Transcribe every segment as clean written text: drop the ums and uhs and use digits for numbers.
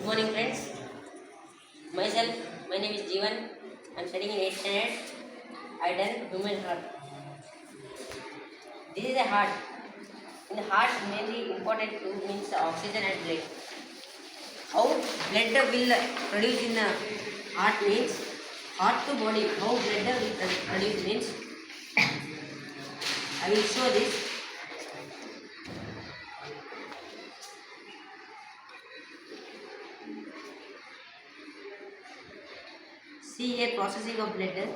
morning, friends. Myself, my name is Jeevan. I am studying in 8th standard. I done human heart. This is a heart. In the heart, mainly important to means oxygen and blood. How blood will produce in the heart means heart to body. How blood will produce means I will show this. See here processing of blood.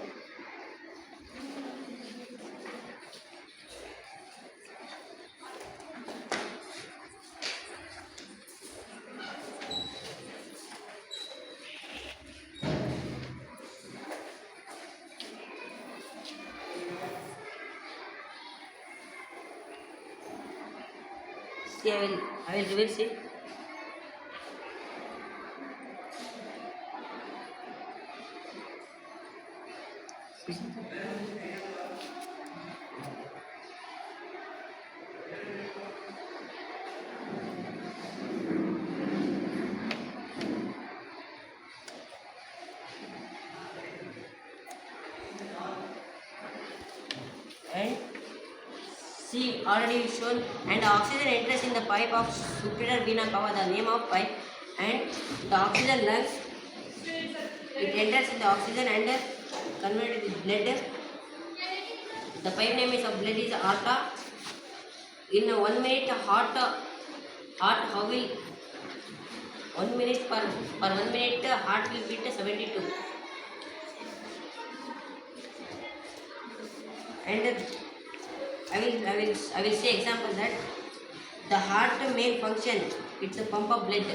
See, I will reverse it. And see already shown, and the oxygen enters in the pipe of superior vena cava, the name of pipe, and the oxygen lungs, it enters in the oxygen and converted with blood. The pipe name is of blood is aorta. In 1 minute heart how will 1 minute per 1 minute heart will beat 72, and I will say example that the heart main function, it's a pump of blood.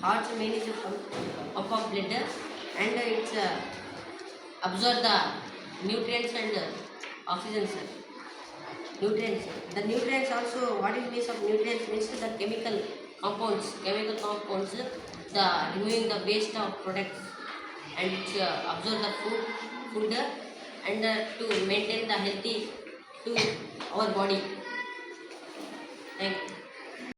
Heart's main is a pump of blood, and it's absorb the nutrients and oxygen. Nutrients. The nutrients also, what is means of nutrients means the chemical compounds. The removing the waste of products, and it's absorb the food and to maintain the healthy to our body. Thank you.